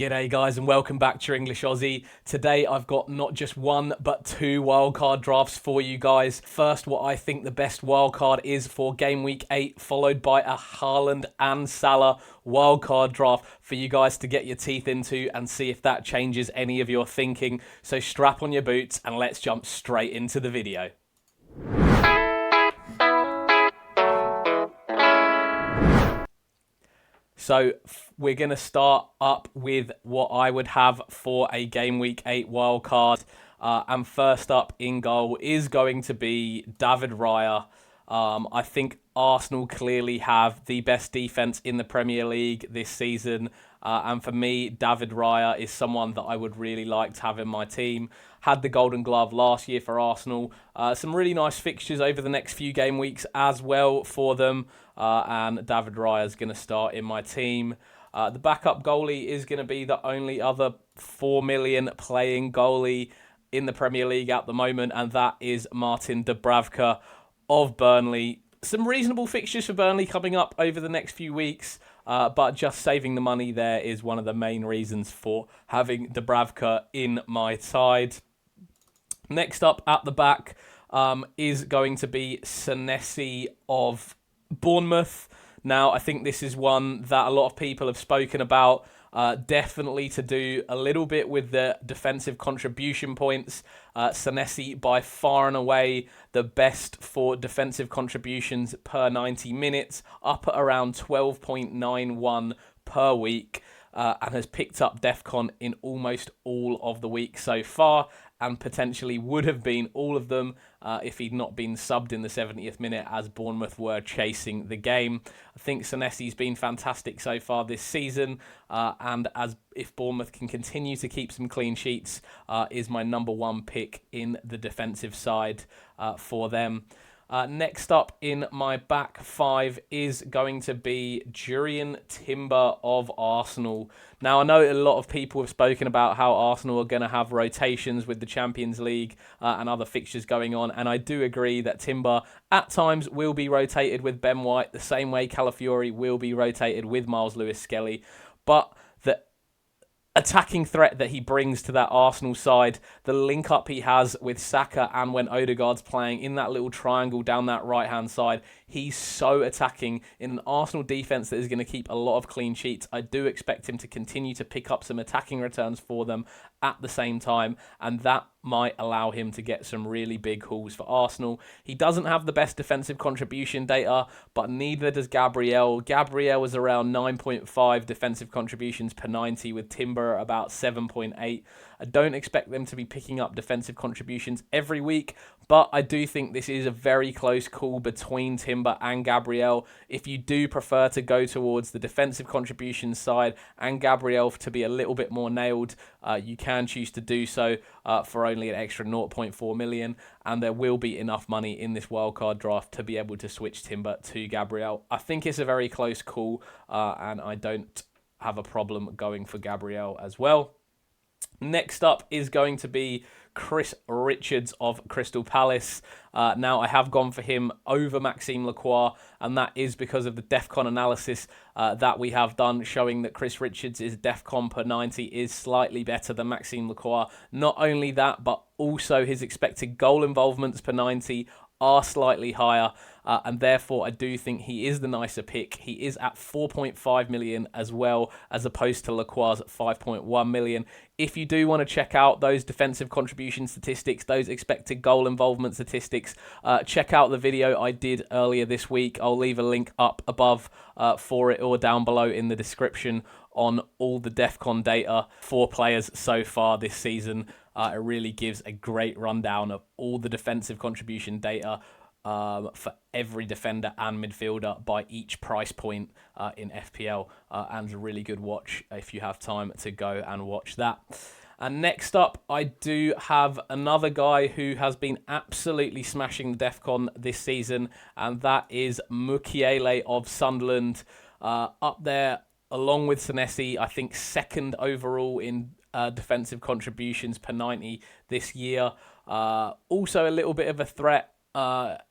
G'day guys and welcome back to your English Aussie. Today I've got not just one but two wildcard drafts for you guys. First, what I think the best wildcard is for game week 8, followed by a Haaland and Salah wildcard draft for you guys to get your teeth into and see if that changes any of your thinking. So strap on your boots and let's jump straight into the video. So we're going to start up with what I would have for a game week 8 wildcard. And first up in goal is going to be David Raya. I think Arsenal clearly have the best defence in the Premier League this season. And for me, David Raya is someone that I would really like to have in my team. Had the Golden Glove last year for Arsenal. Some really nice fixtures over the next few game weeks as well for them. And David Raya is going to start in my team. The backup goalie is going to be the only other 4 million playing goalie in the Premier League at the moment, and that is Martin Dubravka of Burnley. Some reasonable fixtures for Burnley coming up over the next few weeks, but just saving the money there is one of the main reasons for having Dubravka in my side. Next up at the back is going to be Senesi of Bournemouth. Now, I think this is one that a lot of people have spoken about, definitely to do a little bit with the defensive contribution points. Senesi, by far and away, the best for defensive contributions per 90 minutes, up at around 12.91 per week, and has picked up DEFCON in almost all of the weeks so far, and potentially would have been all of them if he'd not been subbed in the 70th minute as Bournemouth were chasing the game. I think Senesi's been fantastic so far this season, and as if Bournemouth can continue to keep some clean sheets, is my number one pick in the defensive side for them. Next up in my back five is going to be Jurrien Timber of Arsenal. Now, I know a lot of people have spoken about how Arsenal are going to have rotations with the Champions League and other fixtures going on, and I do agree that Timber at times will be rotated with Ben White, the same way Calafiori will be rotated with Miles Lewis-Skelly, but the attacking threat that he brings to that Arsenal side, the link up he has with Saka and when Odegaard's playing in that little triangle down that right-hand side, he's so attacking in an Arsenal defence that is going to keep a lot of clean sheets. I do expect him to continue to pick up some attacking returns for them at the same time, and that might allow him to get some really big hauls for Arsenal. He doesn't have the best defensive contribution data, but neither does Gabriel. Gabriel is around 9.5 defensive contributions per 90, with Timber about 7.8. I don't expect them to be picking up defensive contributions every week, but I do think this is a very close call between Timber and Gabriel. If you do prefer to go towards the defensive contributions side and Gabriel to be a little bit more nailed, you can choose to do so for only an extra 0.4 million, and there will be enough money in this wildcard draft to be able to switch Timber to Gabriel. I think it's a very close call, and I don't have a problem going for Gabriel as well. Next up is going to be Chris Richards of Crystal Palace. Now, I have gone for him over Maxime Lacroix, and that is because of the DEFCON analysis that we have done, showing that Chris Richards' DEFCON per 90 is slightly better than Maxime Lacroix. Not only that, but also his expected goal involvements per 90 are slightly higher, and therefore I do think he is the nicer pick. He is at 4.5 million as well, as opposed to Lacroix's at 5.1 million. If you do want to check out those defensive contribution statistics, those expected goal involvement statistics, check out the video I did earlier this week. I'll leave a link up above for it or down below in the description on all the DEFCON data for players so far this season. It really gives a great rundown of all the defensive contribution data for every defender and midfielder by each price point in FPL, and a really good watch if you have time to go and watch that. And next up, I do have another guy who has been absolutely smashing the DEFCON this season, and that is Mukiele of Sunderland, up there along with Senesi, I think second overall in defensive contributions per 90 this year. Also a little bit of a threat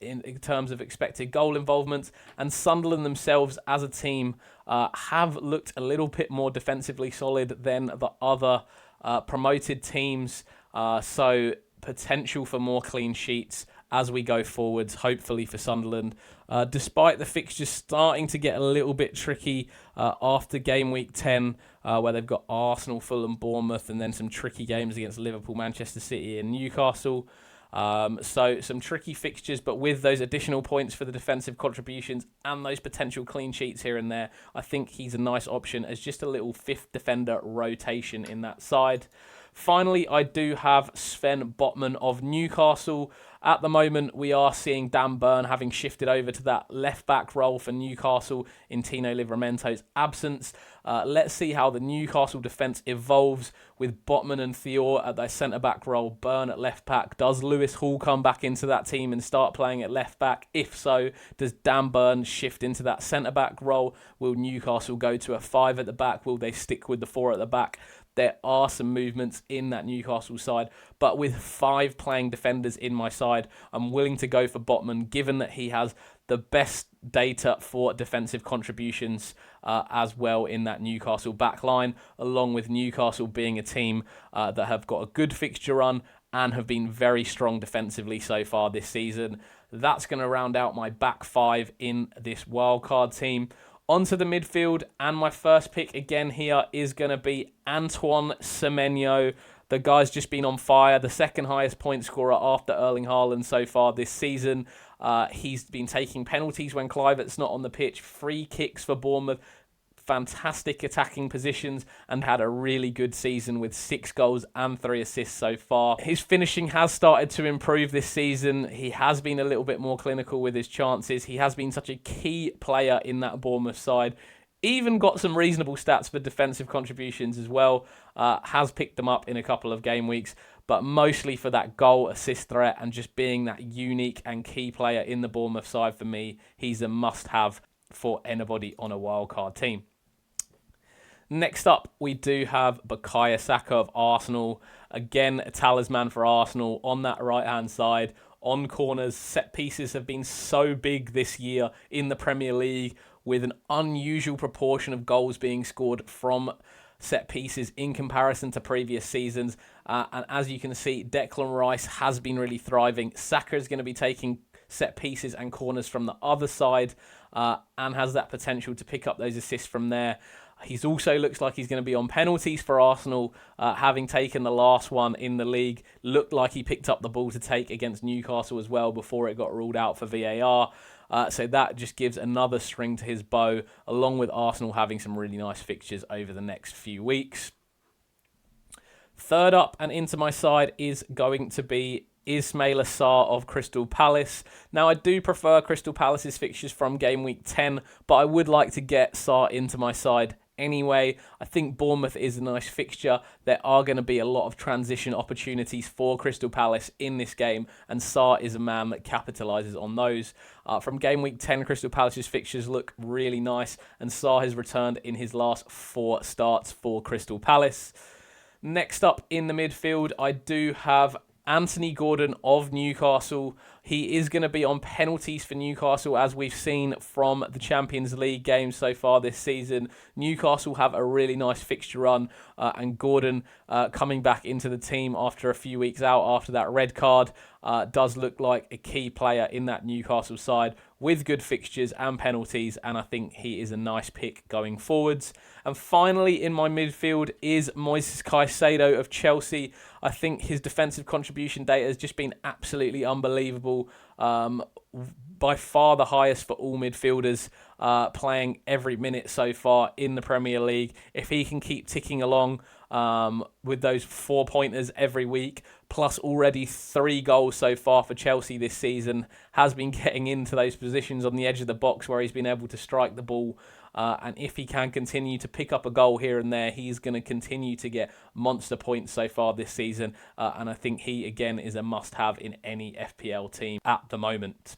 in terms of expected goal involvement, and Sunderland themselves as a team have looked a little bit more defensively solid than the other promoted teams. So potential for more clean sheets as we go forwards, hopefully for Sunderland. Despite the fixtures starting to get a little bit tricky after game week 10, where they've got Arsenal, Fulham, Bournemouth, and then some tricky games against Liverpool, Manchester City, and Newcastle. So some tricky fixtures, but with those additional points for the defensive contributions and those potential clean sheets here and there, I think he's a nice option as just a little fifth defender rotation in that side. Finally, I do have Sven Botman of Newcastle. At the moment, we are seeing Dan Burn having shifted over to that left-back role for Newcastle in Tino Livramento's absence. Let's see how the Newcastle defence evolves with Botman and Thior at their centre-back role, Burn at left-back. Does Lewis Hall come back into that team and start playing at left-back? If so, does Dan Burn shift into that centre-back role? Will Newcastle go to a 5 at the back? Will they stick with the 4 at the back? There are some movements in that Newcastle side, but with 5 playing defenders in my side, I'm willing to go for Botman, given that he has the best data for defensive contributions as well in that Newcastle backline, along with Newcastle being a team that have got a good fixture run and have been very strong defensively so far this season. That's going to round out my back 5 in this wildcard team. Onto the midfield, and my first pick again here is going to be Antoine Semenyo. The guy's just been on fire, the second highest point scorer after Erling Haaland so far this season. He's been taking penalties when Kluivert's not on the pitch, free kicks for Bournemouth, fantastic attacking positions, and had a really good season with 6 goals and 3 assists so far. His finishing has started to improve this season. He has been a little bit more clinical with his chances. He has been such a key player in that Bournemouth side. Even got some reasonable stats for defensive contributions as well. Has picked them up in a couple of game weeks, but mostly for that goal assist threat and just being that unique and key player in the Bournemouth side for me. He's a must-have for anybody on a wildcard team. Next up, we do have Bukayo Saka of Arsenal. Again, a talisman for Arsenal on that right-hand side. On corners, set pieces have been so big this year in the Premier League, with an unusual proportion of goals being scored from set pieces in comparison to previous seasons. And as you can see, Declan Rice has been really thriving. Saka is going to be taking set pieces and corners from the other side and has that potential to pick up those assists from there. He's also looks like he's going to be on penalties for Arsenal, having taken the last one in the league. Looked like he picked up the ball to take against Newcastle as well before it got ruled out for VAR. So that just gives another string to his bow, along with Arsenal having some really nice fixtures over the next few weeks. Third up and into my side is going to be Ismaila Sarr of Crystal Palace. Now, I do prefer Crystal Palace's fixtures from game week 10, but I would like to get Sarr into my side anyway. I think Bournemouth is a nice fixture. There are going to be a lot of transition opportunities for Crystal Palace in this game, and Sarr is a man that capitalises on those. From game week 10, Crystal Palace's fixtures look really nice, and Sarr has returned in his last 4 starts for Crystal Palace. Next up in the midfield, I do have Anthony Gordon of Newcastle. He is going to be on penalties for Newcastle, as we've seen from the Champions League games so far this season. Newcastle have a really nice fixture run, and Gordon coming back into the team after a few weeks out after that red card does look like a key player in that Newcastle side with good fixtures and penalties, and I think he is a nice pick going forwards. And finally in my midfield is Moises Caicedo of Chelsea. I think his defensive contribution data has just been absolutely unbelievable. By far the highest for all midfielders, playing every minute so far in the Premier League. If he can keep ticking along with those 4-pointers every week, plus already 3 goals so far for Chelsea this season, has been getting into those positions on the edge of the box where he's been able to strike the ball. And if he can continue to pick up a goal here and there, he's going to continue to get monster points so far this season. And I think he, again, is a must-have in any FPL team at the moment.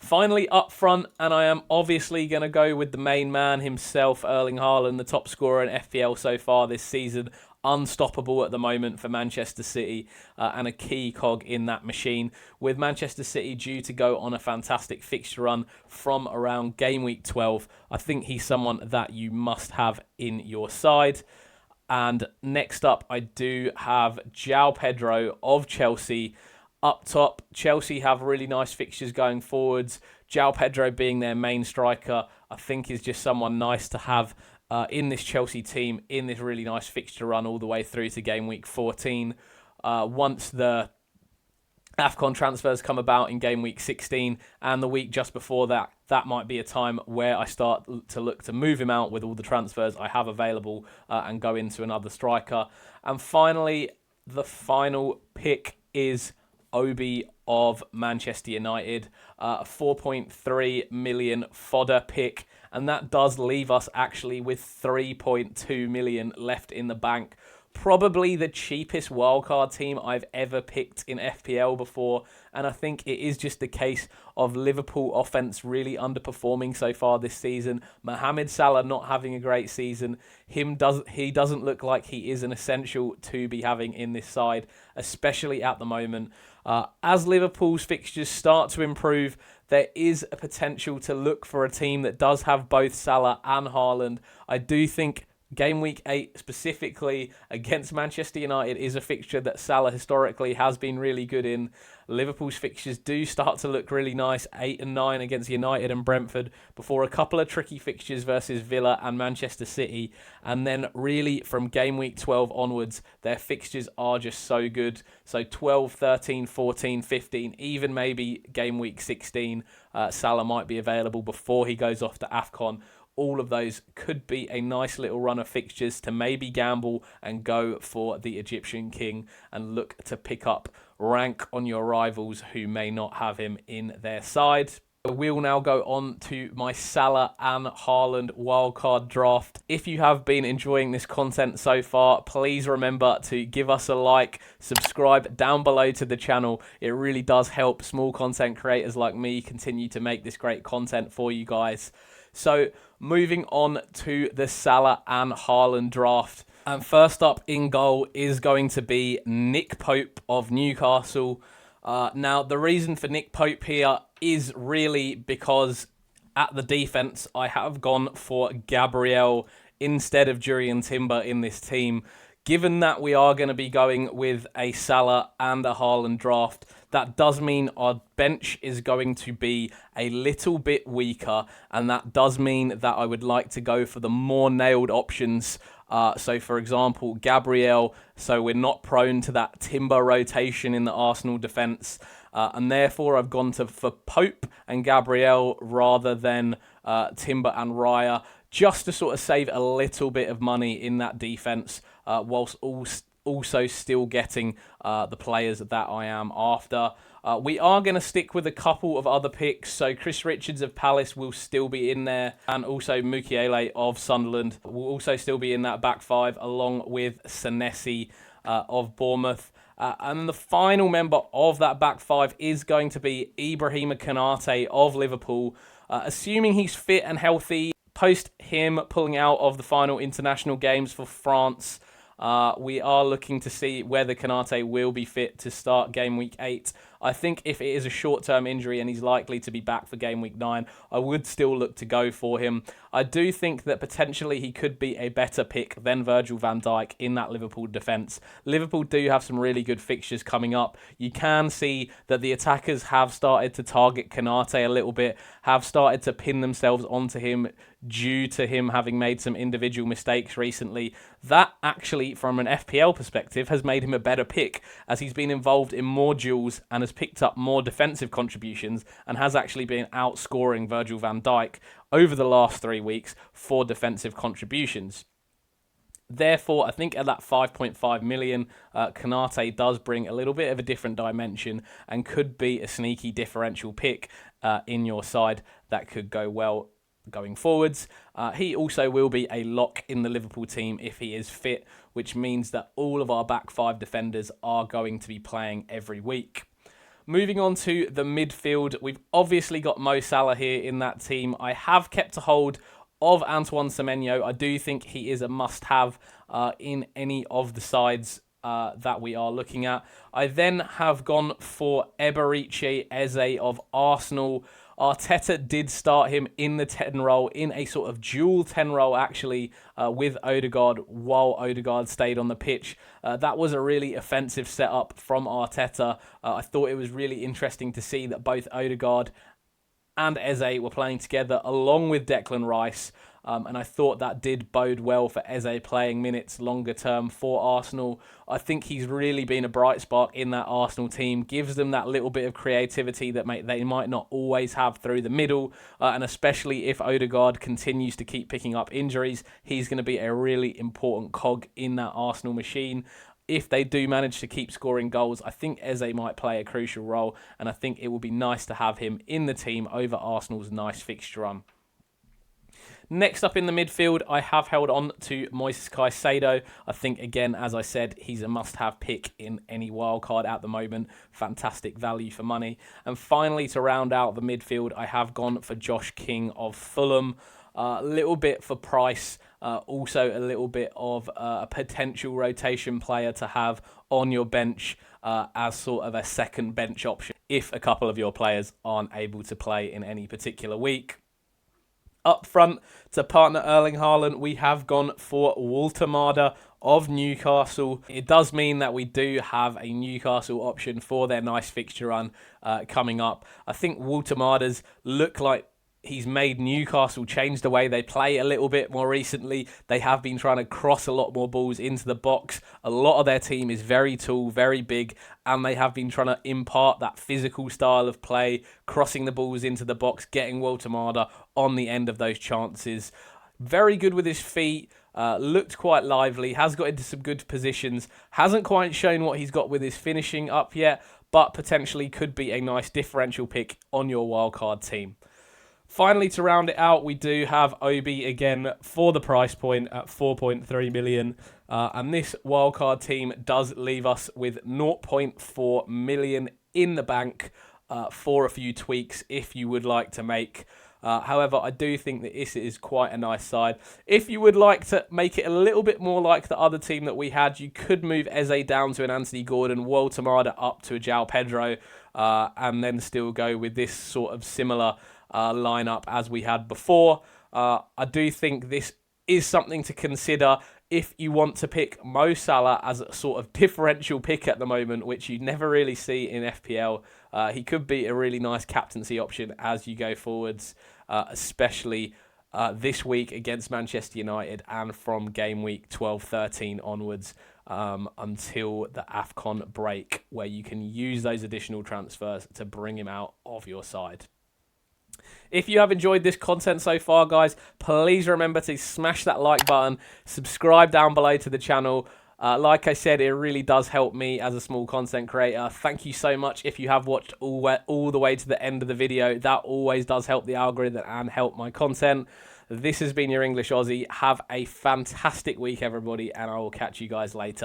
Finally, up front, and I am obviously going to go with the main man himself, Erling Haaland, the top scorer in FPL so far this season. Unstoppable at the moment for Manchester City and a key cog in that machine. With Manchester City due to go on a fantastic fixture run from around game week 12, I think he's someone that you must have in your side. And next up, I do have João Pedro of Chelsea. Up top, Chelsea have really nice fixtures going forwards. João Pedro being their main striker, I think is just someone nice to have in this Chelsea team in this really nice fixture run all the way through to game week 14. Once the AFCON transfers come about in game week 16 and the week just before that, that might be a time where I start to look to move him out with all the transfers I have available and go into another striker. And finally, the final pick is Obi of Manchester United, a 4.3 million fodder pick, and that does leave us actually with 3.2 million left in the bank. Probably the cheapest wildcard team I've ever picked in FPL before, and I think it is just the case of Liverpool offense really underperforming so far this season. Mohamed Salah not having a great season. He doesn't look like he is an essential to be having in this side, especially at the moment. As Liverpool's fixtures start to improve, there is a potential to look for a team that does have both Salah and Haaland. I do think game week 8 specifically against Manchester United is a fixture that Salah historically has been really good in. Liverpool's fixtures do start to look really nice, 8 and 9 against United and Brentford, before a couple of tricky fixtures versus Villa and Manchester City. And then really from game week 12 onwards, their fixtures are just so good. So 12, 13, 14, 15, even maybe game week 16, Salah might be available before he goes off to AFCON. All of those could be a nice little run of fixtures to maybe gamble and go for the Egyptian King and look to pick up rank on your rivals who may not have him in their side. We'll now go on to my Salah and Haaland wildcard draft. If you have been enjoying this content so far, please remember to give us a like, subscribe down below to the channel. It really does help small content creators like me continue to make this great content for you guys. So moving on to the Salah and Haaland draft. And first up in goal is going to be Nick Pope of Newcastle. Now, the reason for Nick Pope here is really because at the defence, I have gone for Gabriel instead of Jurriën Timber in this team. Given that we are going to be going with a Salah and a Haaland draft, that does mean our bench is going to be a little bit weaker, and that does mean that I would like to go for the more nailed options. So, for example, Gabriel, so we're not prone to that Timber rotation in the Arsenal defence, and therefore I've gone for Pope and Gabriel rather than Timber and Raya, just to sort of save a little bit of money in that defence, whilst also still getting the players that I am after. We are going to stick with a couple of other picks. So Chris Richards of Palace will still be in there, and also Mukiele of Sunderland will also still be in that back five, along with Senesi of Bournemouth. And the final member of that back five is going to be Ibrahima Konate of Liverpool. Assuming he's fit and healthy, post him pulling out of the final international games for France, we are looking to see whether Konate will be fit to start game week 8. I think if it is a short-term injury and he's likely to be back for game week 9, I would still look to go for him. I do think that potentially he could be a better pick than Virgil van Dijk in that Liverpool defence. Liverpool do have some really good fixtures coming up. You can see that the attackers have started to target Konate a little bit, have started to pin themselves onto him due to him having made some individual mistakes recently. That actually, from an FPL perspective, has made him a better pick, as he's been involved in more duels and has picked up more defensive contributions and has actually been outscoring Virgil van Dijk over the last 3 weeks for defensive contributions. Therefore, I think at that 5.5 million, Konate does bring a little bit of a different dimension and could be a sneaky differential pick in your side that could go well going forwards. He also will be a lock in the Liverpool team if he is fit, which means that all of our back five defenders are going to be playing every week. Moving on to the midfield, we've obviously got Mo Salah here in that team. I have kept a hold of Antoine Semenyo. I do think he is a must-have in any of the sides that we are looking at. I then have gone for Eberechi Eze of Arsenal. Arteta did start him in the 10 role, in a sort of dual 10 role actually, with Odegaard while Odegaard stayed on the pitch. That was a really offensive setup from Arteta. I thought it was really interesting to see that both Odegaard and Eze were playing together along with Declan Rice. And I thought that did bode well for Eze playing minutes longer term for Arsenal. I think he's really been a bright spark in that Arsenal team, gives them that little bit of creativity that they might not always have through the middle, and especially if Odegaard continues to keep picking up injuries, he's going to be a really important cog in that Arsenal machine. If they do manage to keep scoring goals, I think Eze might play a crucial role, and I think it would be nice to have him in the team over Arsenal's nice fixture run. Next up in the midfield, I have held on to Moises Caicedo. I think, again, as I said, he's a must-have pick in any wildcard at the moment. Fantastic value for money. And finally, to round out the midfield, I have gone for Josh King of Fulham. A little bit for price, also a little bit of a potential rotation player to have on your bench as sort of a second bench option if a couple of your players aren't able to play in any particular week. Up front, to partner Erling Haaland, we have gone for Walter of Newcastle. It does mean that we do have a Newcastle option for their nice fixture run coming up. I think Walter look like he's made Newcastle change the way they play a little bit more recently. They have been trying to cross a lot more balls into the box. A lot of their team is very tall, very big, and they have been trying to impart that physical style of play, crossing the balls into the box, getting Walter on the end of those chances. Very good with his feet, looked quite lively, has got into some good positions, hasn't quite shown what he's got with his finishing up yet, but potentially could be a nice differential pick on your wildcard team. Finally, to round it out, we do have Obi again for the price point at 4.3 million. And this wildcard team does leave us with 0.4 million in the bank for a few tweaks if you would like to make. However, I do think that this is quite a nice side. If you would like to make it a little bit more like the other team that we had, you could move Eze down to an Anthony Gordon, Walter up to a João Pedro, and then still go with this sort of similar lineup as we had before. I do think this is something to consider if you want to pick Mo Salah as a sort of differential pick at the moment, which you never really see in FPL. He could be a really nice captaincy option as you go forwards, especially this week against Manchester United and from game week 12-13 onwards until the AFCON break, where you can use those additional transfers to bring him out of your side. If you have enjoyed this content so far, guys, please remember to smash that like button, subscribe down below to the channel. Like I said, it really does help me as a small content creator. Thank you so much if you have watched all the way to the end of the video. That always does help the algorithm and help my content. This has been your English Aussie. Have a fantastic week, everybody, and I will catch you guys later.